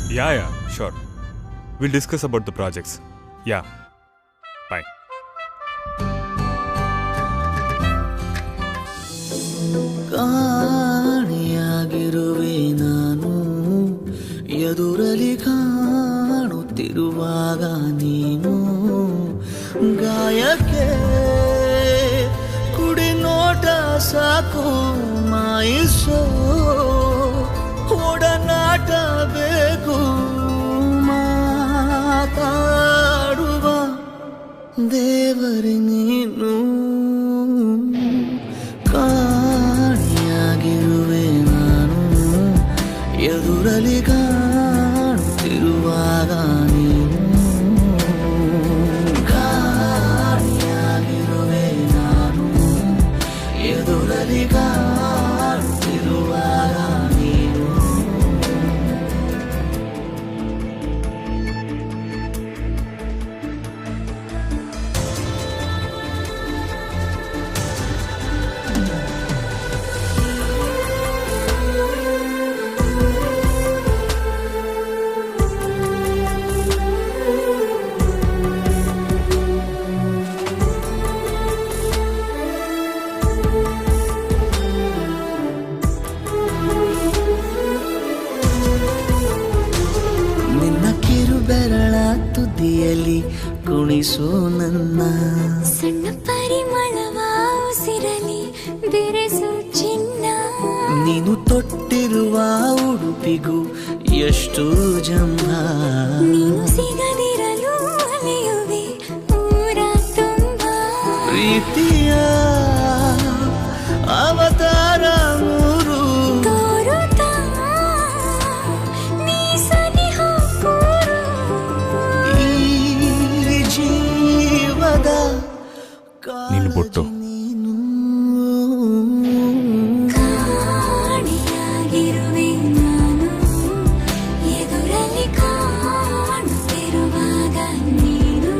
Yeah, sure. We'll discuss about the projects. Yeah, bye. ಕಾಣಿಯಾಗಿರುವೆ ನಾನು ಎದುರಲಿ ಕಾಣುತ್ತಿರುವಾಗ ನೀನು ಗಾಯಕ್ಕೆ ಕುಡಿ ನೋಟ ಸಾಕು ಮಾಯಿಸೋ ಒಡನಾಟ ಬೇಕು ಮಾತಾಡುವ ದೇವರೇ ನೀನು ಕಾಣಿಯಾಗಿರುವೆ ನಾನು ಎದುರಲಿ ಕಾಣುತ್ತಿರುವಾಗ ನೀನು ಕಾಣಿಯಾಗಿರುವೆ ನಾನು ಎದುರಲಿ ಕಾಣುತ್ತಿರುವಾಗ ನೀನು ಬೆರಳ ತುದಿಯಲ್ಲಿ ಕುಣಿಸೋ ನನ್ನ ಸಣ್ಣ ಪರಿಮಳವ ಉಸಿರಲಿ ಬೆರೆಸು ಚಿನ್ನ ನೀನು ತೊಟ್ಟಿರುವ ಉಡುಪಿಗೂ ಎಷ್ಟು ಜಂಭ ನೀನು ಸಿಗದಿರಲು ಅಲೆಯುವೆ ಊರ ತುಂಬ ಪ್ರೀತಿಯ ಅವತಾರ ಮೂರು ತೋರುತ್ತಾ ನೀ ಸನಿಹ ಕೂರು ಈ ಜೀವದ ನಿಲ್ಬಿಟ್ಟು ನೀನು ಕಾಣಿಯಾಗಿರುವೆ ನಾನು ಎದುರಲ್ಲಿ ಕಾಣುತ್ತಿರುವಾಗ ನೀನು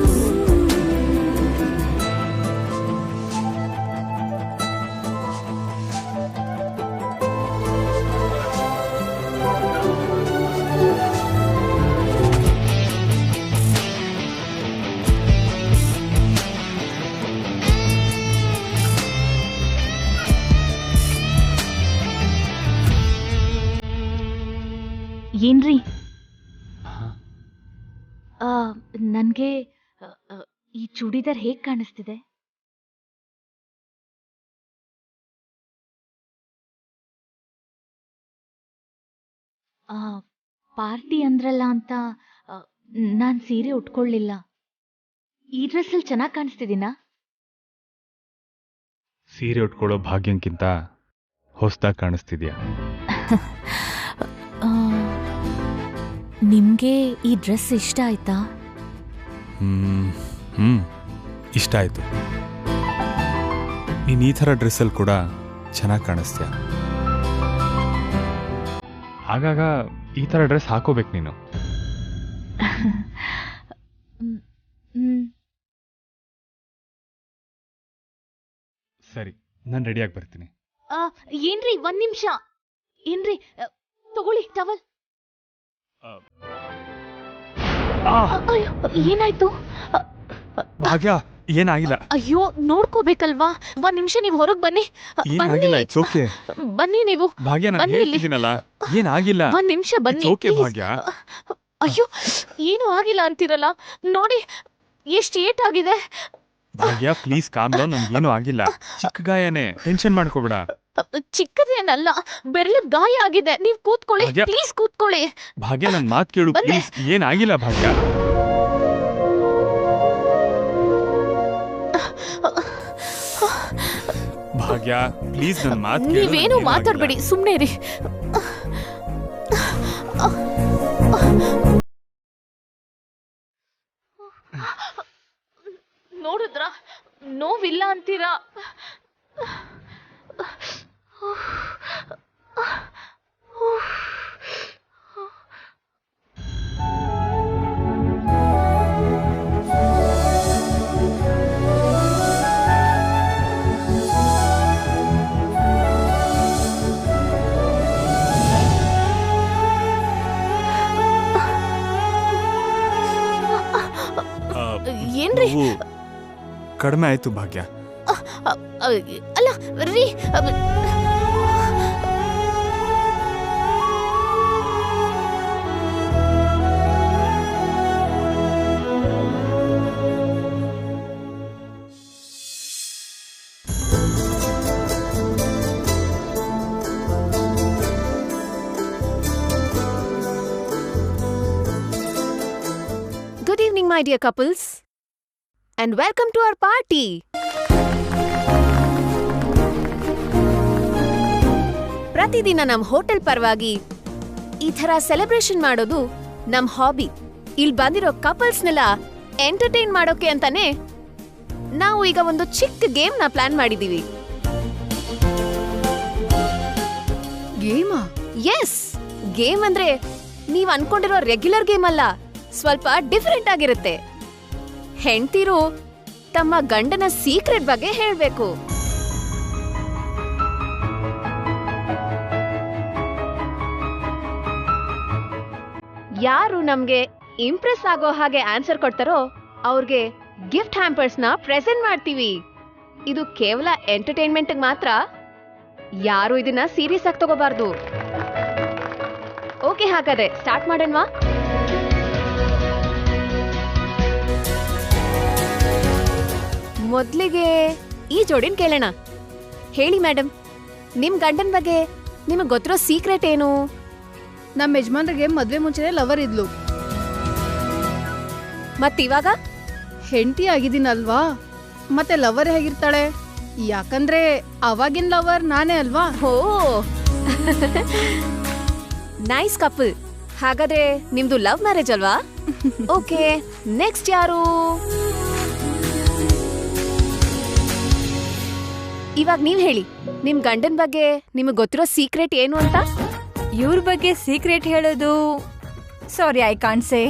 ಏನ್ರಿ ನನಗೆ ಈ ಚೂಡಿದಾರ್ ಹೇಗ್ ಕಾಣಿಸ್ತಿದೆ? ಪಾರ್ಟಿ ಅಂದ್ರಲ್ಲ ಅಂತ ನಾನ್ ಸೀರೆ ಉಟ್ಕೊಳ್ಳಿಲ್ಲ. ಈ ಡ್ರೆಸ್ಸಲ್ಲಿ ಚೆನ್ನಾಗಿ ಕಾಣಿಸ್ತಿದ್ದೀನಾ? ಸೀರೆ ಉಟ್ಕೊಳ್ಳೋ ಭಾಗ್ಯಕ್ಕಿಂತ ಹೊಸದಾಗಿ ಕಾಣಿಸ್ತಿದ್ಯಾ? ನಿಮ್ಗೆ ಈ ಡ್ರೆಸ್ ಇಷ್ಟ ಆಯ್ತಾ? ಇಷ್ಟ ಆಯ್ತು. ನೀನು ಈ ಥರ ಡ್ರೆಸ್ಸಲ್ಲಿ ಕೂಡ ಚೆನ್ನಾಗಿ ಕಾಣಿಸ್ತೀಯ. ಆಗಾಗ ಈ ಥರ ಡ್ರೆಸ್ ಹಾಕೋಬೇಕು ನೀನು. ಸರಿ, ನಾನು ರೆಡಿಯಾಗಿ ಬರ್ತೀನಿ. ಏನ್ರಿ ಒಂದ್ ನಿಮಿಷ. ಏನ್ರಿ ತಗೊಳ್ಳಿ ಟವಲ್. ಅಯ್ಯೋ ಏನಾಯ್ತು? ಭಾಗ್ಯ, ಏನಾಗಿಲ್ಲ. ಅಯ್ಯೋ ನೋಡ್ಕೋಬೇಕಲ್ವಾ. ಒಂದ್ ನಿಮಿಷ ನೀವು ಹೊರಗ್ ಬನ್ನಿ. ಏನಾಗಿಲ್ಲ, ಇಟ್ಸ್ ಓಕೆ. ಬನ್ನಿ ನೀವು. ಭಾಗ್ಯ, ನಾನು ಹೇಳ್ತಿದ್ದೀನಲ್ಲ, ಏನಾಗಿಲ್ಲ. ಒಂದ್ ನಿಮಿಷ ಬನ್ನಿ. ಇಟ್ಸ್ ಓಕೆ ಭಾಗ್ಯ. ಅಯ್ಯೋ ಏನು ಆಗಿಲ್ಲ ಅಂತಿರಲ್ಲ. ನೋಡಿ ಎಷ್ಟು ಏಟ್ ಆಗಿದೆ. ಭಾಗ್ಯ ಪ್ಲೀಸ್ ಕಾಮ್ ಡೌನ್. ನನ್ಗೇನು ಆಗಿಲ್ಲ, ಚಿಕ್ಕ ಗಾಯನೇ, ಟೆನ್ಷನ್ ಮಾಡ್ಕೋಬೇಡ. ಚಿಕ್ಕದೇನಲ್ಲ, ಬೆರಳು ಗಾಯ ಆಗಿದೆ. ನೀವ್ ಕೂತ್ಕೊಳ್ಳಿ ಪ್ಲೀಸ್, ಕೂತ್ಕೊಳ್ಳಿ. ಭಾಗ್ಯ ನನ್ ಮಾತು ಕೇಳು ಪ್ಲೀಸ್. ಏನಾಗಿಲ್ಲ ಭಾಗ್ಯ. ಭಾಗ್ಯ ಪ್ಲೀಸ್ ನನ್ ಮಾತು ಕೇಳು. ನೀವೇನು ಮಾತಾಡ್ಬೇಡಿ, ಸುಮ್ನೆ ಇರಿ. ನೋಡಿದ್ರ ನೋವಿಲ್ಲ ಅಂತೀರಾ? ಕಡಿಮೆ ಆಯ್ತು ಭಾಗ್ಯ. ಅಲ್ಲ ರೀ, Good evening, my dear couples, and welcome to our party. ಪ್ರತಿದಿನ ನಮ್ಮ ಹೋಟೆಲ್ ಪರವಾಗಿ ಈ ಥರ ಸೆಲೆಬ್ರೇಷನ್ ಮಾಡೋದು ನಮ್ ಹಾಬಿ. ಇಲ್ಲಿ ಬಂದಿರೋ ಕಪಲ್ಸ್ನೆಲ್ಲ ಎಂಟರ್ಟೈನ್ ಮಾಡೋಕೆ ಅಂತಾನೆ ನಾವು ಈಗ ಒಂದು ಚಿಕ್ಕ ಗೇಮ್ನ ಪ್ಲಾನ್ ಮಾಡಿದೀವಿ. ಗೇಮಾ? ಎಸ್, ಗೇಮ್ ಅಂದ್ರೆ ನೀವ್ ಅನ್ಕೊಂಡಿರೋ ರೆಗ್ಯುಲರ್ ಗೇಮ್ ಅಲ್ಲ, ಸ್ವಲ್ಪ ಡಿಫರೆಂಟ್ ಆಗಿರುತ್ತೆ. ಹೆಂಡ್ತಿರು ತಮ್ಮ ಗಂಡನ ಸೀಕ್ರೆಟ್ ಬಗ್ಗೆ ಹೇಳ್ಬೇಕು. ಯಾರು ನಮ್ಗೆ ಇಂಪ್ರೆಸ್ ಆಗೋ ಹಾಗೆ ಆನ್ಸರ್ ಕೊಡ್ತಾರೋ ಅವ್ರಿಗೆ ಗಿಫ್ಟ್ ಹ್ಯಾಂಪರ್ಸ್ ನ ಪ್ರೆಸೆಂಟ್ ಮಾಡ್ತೀವಿ. ಇದು ಕೇವಲ ಎಂಟರ್ಟೈನ್ಮೆಂಟ್ ಮಾತ್ರ, ಯಾರು ಇದನ್ನ ಸೀರಿಯಸ್ ಆಗಿ ತಗೋಬಾರ್ದು. ಓಕೆ, ಹಾಗಾದ್ರೆ ಸ್ಟಾರ್ಟ್ ಮಾಡೋಣವಾ? ಮೊದ್ಲಿಗೆ ಈ ಜೋಡಿನ್ ಕೇಳೋಣ. ಹೇಳಿ ಮೇಡಮ್, ನಿಮ್ ಗಂಡನ್ ಬಗ್ಗೆ ನಿಮಗ್ ಗೊತ್ತಿರೋ ಸೀಕ್ರೆಟ್ ಏನು? ನಮ್ಮ ಯಜಮಾನ್ರಿಗೆ ಮದ್ವೆ ಮುಂಚೆನೆ ಲವರ್ ಇದ್ಲು. ಮತ್ತಿವಾಗ ಹೆಂಡತಿ ಆಗಿದ್ದೀನಲ್ವಾ, ಮತ್ತೆ ಲವರ್ ಹೇಗಿರ್ತಾಳೆ? ಯಾಕಂದ್ರೆ ಅವಾಗಿನ ಲವರ್ ನಾನೇ ಅಲ್ವಾ. ಹೋ, ನೈಸ್ ಕಪಲ್. ಹಾಗಾದ್ರೆ ನಿಮ್ದು ಲವ್ ಮ್ಯಾರೇಜ್ ಅಲ್ವಾ? ಓಕೆ, ನೆಕ್ಸ್ಟ್ ಯಾರು? ಇವಾಗ ನೀವ್ ಹೇಳಿ, ನಿಮ್ ಗಂಡನ್ ಬಗ್ಗೆ ನಿಮಗ್ ಗೊತ್ತಿರೋ ಸೀಕ್ರೆಟ್ ಏನು ಅಂತ. ಇವ್ರ ಬಗ್ಗೆ ಸೀಕ್ರೆಟ್ ಹೇಳೋದು, sorry I can't say.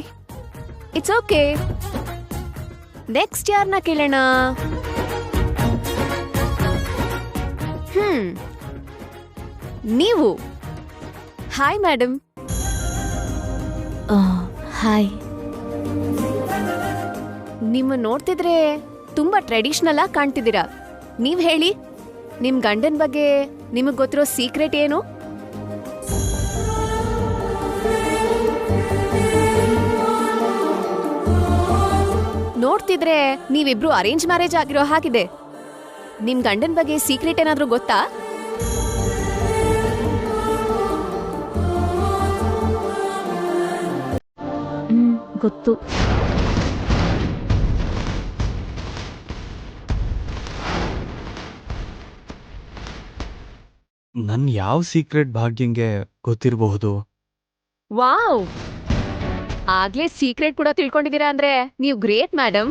It's okay. Next ಯಾರನ್ನ ಕೇಳೋಣ? ನೀವು. Hi madam. ಹಾಯ್. ನಿಮ್ಮ ನೋಡ್ತಿದ್ರೆ ತುಂಬಾ ಟ್ರೆಡಿಷನಲ್ ಆಗಿ ಕಾಣ್ತಿದ್ದೀರಾ. ನೀವ್ ಹೇಳಿ, ನಿಮ್ ಗಂಡನ್ ಬಗ್ಗೆ ನಿಮಗ್ ಗೊತ್ತಿರೋ ಸೀಕ್ರೆಟ್ ಏನು? ನೋಡ್ತಿದ್ರೆ ನೀವಿಬ್ರು ಅರೇಂಜ್ ಮ್ಯಾರೇಜ್ ಆಗಿರೋ ಹಾಗಿದೆ. ನಿಮ್ ಗಂಡನ್ ಬಗ್ಗೆ ಸೀಕ್ರೆಟ್ ಏನಾದ್ರೂ ಗೊತ್ತಾ? ಗೊತ್ತು. ನನ್ ಯಾವ ಸೀಕ್ರೆಟ್ ಭಾಗ್ಯಂಗೆ ಗೊತ್ತಿರಬಹುದು? ವಾವ್, ಆಗ್ಲೇ ಸೀಕ್ರೆಟ್ ಕೂಡ ತಿಳ್ಕೊಂಡಿದ್ದೀರಾ ಅಂದ್ರೆ ನೀವು ಗ್ರೇಟ್ ಮೇಡಮ್.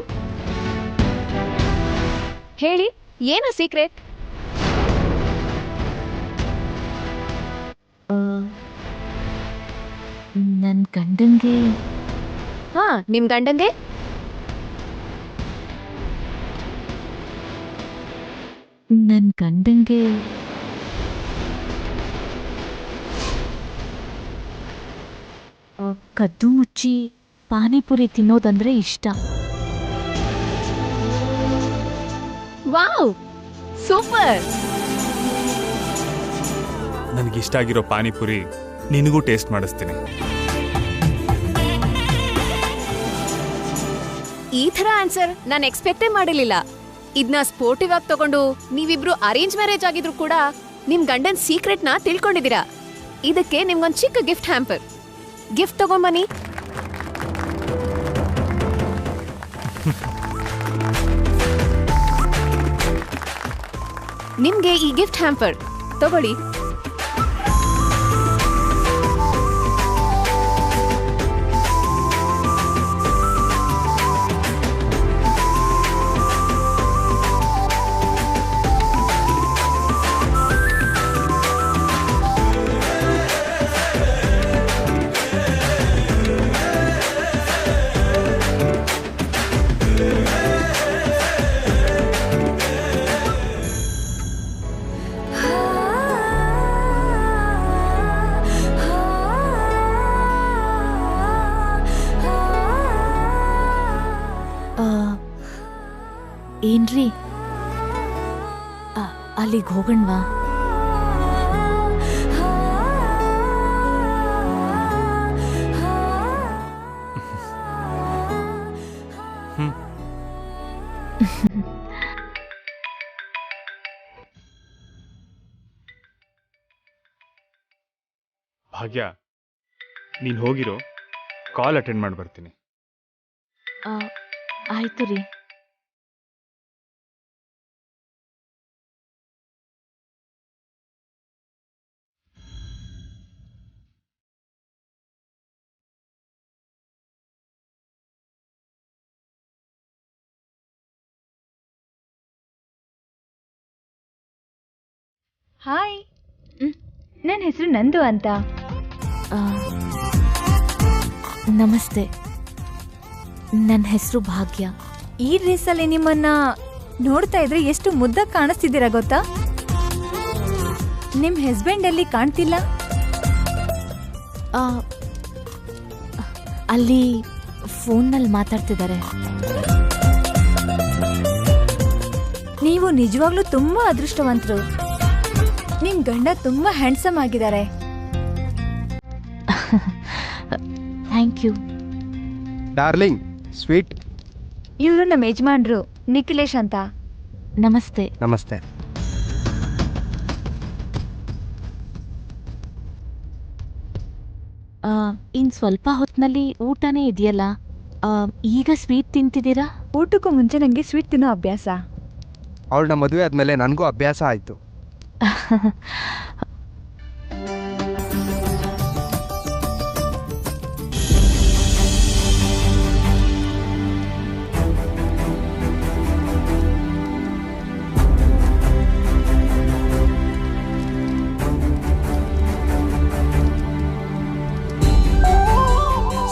ಹೇಳಿ, ಏನು ಸೀಕ್ರೆಟ್? ನನ್ ಗಂಡಂಗೆ. ಹಾ, ನಿಮ್ ಗಂಡಂಗೆ? ನನ್ ಗಂಡಂಗೆ ಕದ್ದು ಮುಚ್ಚಿ ಪಾನಿಪುರಿ ತಿನ್ನೋದಂದ್ರೆ ಇಷ್ಟ. Wow, super. ನನಗಿಷ್ಟ ಆಗಿರೋ ಪಾನಿಪುರಿ ನಿನಗೂ ಟೇಸ್ಟ್ ಮಾಡಿಸ್ತೀನಿ. ಈ ಥರ ಆನ್ಸರ್ ನಾನು ಎಕ್ಸ್ಪೆಕ್ಟೇ ಮಾಡಿರ್ಲಿಲ್ಲ. ಇದನ್ನ ಸ್ಪೋರ್ಟಿವ್ ಆಗಿ ತಗೊಂಡು ನೀವಿಬ್ರು ಅರೇಂಜ್ ಮ್ಯಾರೇಜ್ ಆಗಿದ್ರು ಕೂಡ ನಿಮ್ ಗಂಡನ್ ಸೀಕ್ರೆಟ್ ನ ತಿಳ್ಕೊಂಡಿದ್ದೀರಾ. ಇದಕ್ಕೆ ನಿಮ್ಗೊಂದ್ ಚಿಕ್ಕ ಗಿಫ್ಟ್ ಹ್ಯಾಂಪರ್. ಗಿಫ್ಟ್ ತಗೊಂಬನ್ನಿ. ನಿಮ್ಗೆ ಈ ಗಿಫ್ಟ್ ಹ್ಯಾಂಪರ್ ತಗೊಳ್ಳಿ. ಬನ್ರಿ ಅಲ್ಲಿಗೆ ಹೋಗಣ್ವಾ? ಭಾಗ್ಯ, ನೀನು ಹೋಗಿರೋ, ಕಾಲ್ ಅಟೆಂಡ್ ಮಾಡಿ ಬರ್ತೀನಿ. ಆಯ್ತು ರೀ. ಹಾಯ್, ನನ್ನ ಹೆಸರು ನಂದು ಅಂತ. ನಮಸ್ತೆ, ನನ್ನ ಹೆಸರು ಭಾಗ್ಯ. ಈ ಡ್ರೆಸ್ಸಲ್ಲಿ ನಿಮ್ಮನ್ನ ನೋಡ್ತಾ ಇದ್ರೆ ಎಷ್ಟು ಮುದ್ದಾಗಿ ಕಾಣಿಸ್ತಿದ್ದೀರಾ ಗೊತ್ತಾ? ನಿಮ್ಮ ಹಸ್ಬೆಂಡ್ ಅಲ್ಲಿ ಕಾಣ್ತಿಲ್ಲ. ಅಲ್ಲಿ ಫೋನ್ನಲ್ಲಿ ಮಾತಾಡ್ತಿದ್ದಾರೆ. ನೀವು ನಿಜವಾಗ್ಲೂ ತುಂಬಾ ಅದೃಷ್ಟವಂತರು. ನಿಮ್ ಗಂಡ ತುಂಬಾ ಹ್ಯಾಂಡ್ಸಮ್ ಆಗಿದ್ದಾರೆ. Thank you darling. ಸ್ವೀಟ್. ಇವರು ನಮ್ಮ ಯಜಮಾನ್ರು ನಿಖಿಲೇಶ್ ಅಂತ. ನಮಸ್ತೆ. ನಮಸ್ತೆ. ಇನ್ ಸ್ವಲ್ಪ ಹೊತ್ತಿನಲ್ಲಿ ಊಟನೇ ಇದೆಯಲ್ಲ, ಈಗ ಸ್ವೀಟ್ ತಿಂತಿದ್ದೀರಾ? ಊಟಕ್ಕೂ ಮುಂಚೆ ನನಗೆ ಸ್ವೀಟ್ ತಿನ್ನೋ ಅಭ್ಯಾಸ. ಅವಳನ್ನ ಮದುವೆ ಆದಮೇಲೆ ನನಗೂ ಅಭ್ಯಾಸ ಆಯಿತು.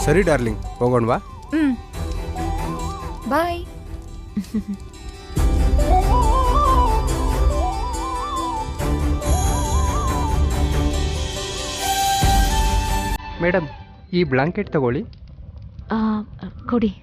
ಸರಿ ಡಾರ್ಲಿಂಗ್, ಹೋಗೋಣವಾ? ಬಾಯ್. ಮೇಡಮ್, ಈ ಬ್ಲಾಂಕೆಟ್ ತಗೊಳ್ಳಿ. ಕೊಡಿ.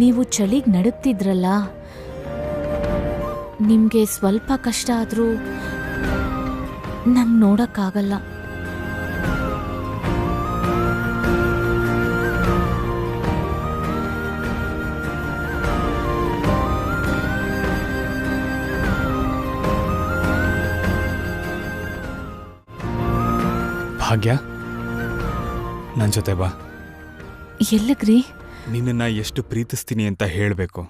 ನೀವು ಚಳಿಗೆ ನಡುಗ್ತಿದ್ರಲ್ಲ, ನಿಮಗೆ ಸ್ವಲ್ಪ ಕಷ್ಟ ಆದರೂ ನಮ್ಗೆ ನೋಡೋಕ್ಕಾಗಲ್ಲ. ಭಾಗ್ಯ, ನನ್ನ ಜೊತೆ ಬಾ. ಎಲ್ಲಿಗ್ರಿ? ನಿನ್ನನ್ನು ಎಷ್ಟು ಪ್ರೀತಿಸ್ತೀನಿ ಅಂತ ಹೇಳಬೇಕು.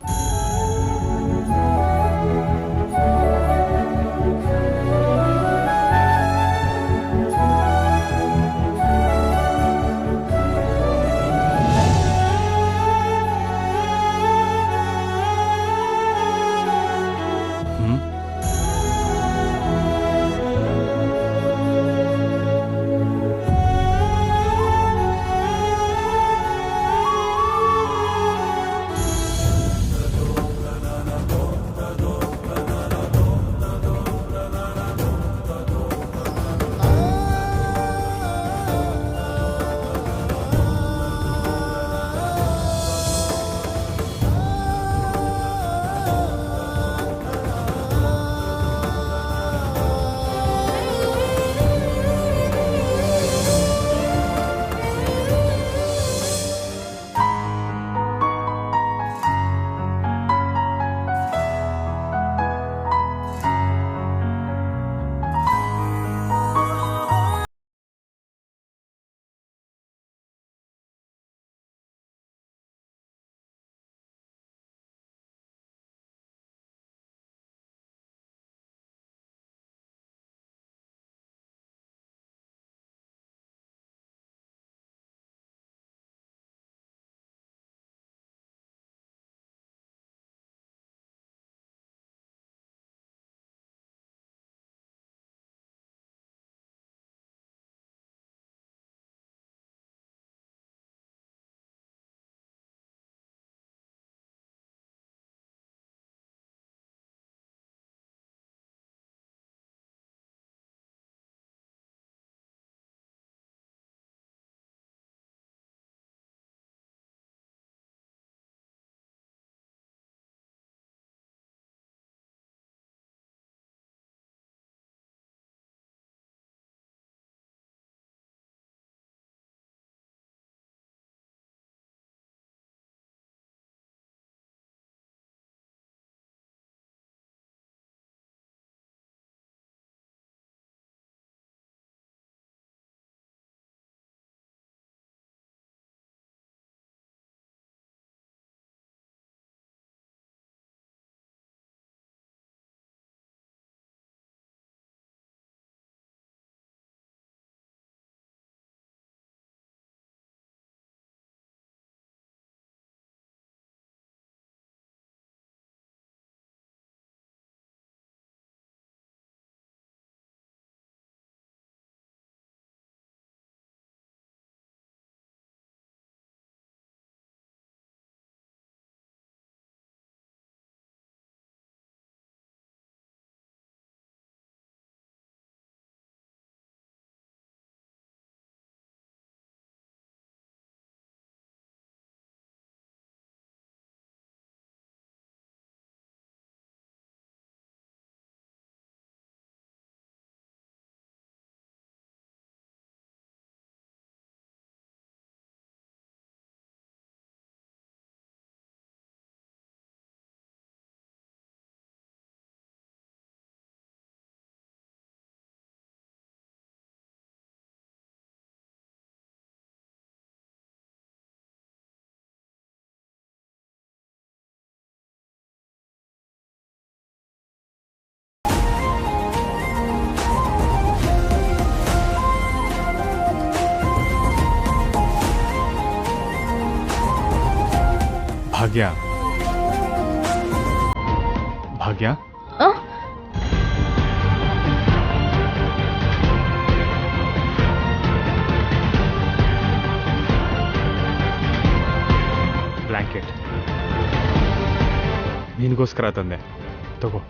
ಭಾಗ್ಯ ಭಾಗ್ಯ ಆ? ಬ್ಲ್ಯಾಂಕೆಟ್ ನಿನಗೋಸ್ಕರ ತಂದೆ ತಗೋ.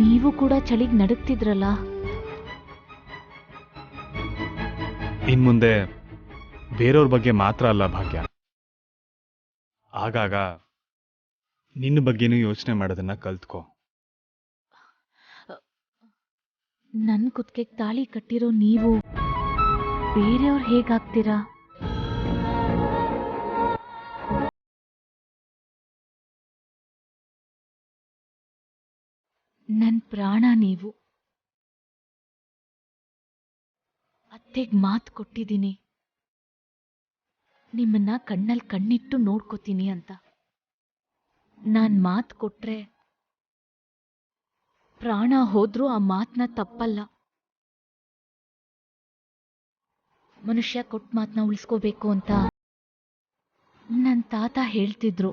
ನೀವು ಕೂಡ ಚಳಿಗ್ ನಡುಗ್ತಿದ್ರಲ್ಲ. ಇನ್ ಮುಂದೆ ಬೇರೆಯವ್ರ ಬಗ್ಗೆ ಮಾತ್ರ ಅಲ್ಲ ಭಾಗ್ಯ, ಆಗಾಗ ನಿನ್ನ ಬಗ್ಗೆನೂ ಯೋಚನೆ ಮಾಡೋದನ್ನ ಕಲ್ತ್ಕೋ. ನನ್ ಕುತ್ತಿಗೆಗ್ ತಾಳಿ ಕಟ್ಟಿರೋ ನೀವು ಬೇರೆಯವ್ರು ಹೇಗಾಗ್ತೀರಾ? ನನ್ ಪ್ರಾಣ ನೀವು. ಅತ್ತೆಗ್ ಮಾತು ಕೊಟ್ಟಿದ್ದೀನಿ, ನಿಮ್ಮನ್ನ ಕಣ್ಣಲ್ಲಿ ಕಣ್ಣಿಟ್ಟು ನೋಡ್ಕೋತೀನಿ ಅಂತ. ನಾನ್ ಮಾತು ಕೊಟ್ರೆ ಪ್ರಾಣ ಹೋದ್ರೂ ಆ ಮಾತನ್ನ ತಪ್ಪಲ್ಲ. ಮನುಷ್ಯ ಕೊಟ್ಟ ಮಾತನ್ನ ಉಳಿಸ್ಕೋಬೇಕು ಅಂತ ನನ್ ತಾತ ಹೇಳ್ತಿದ್ರು.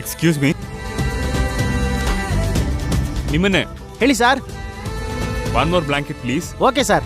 ಎಕ್ಸ್ಕ್ಯೂಸ್ ಮೀ, ನಿಮ್ಮನ್ನೇ. ಹೇಳಿ sir. One more blanket please. Okay sir.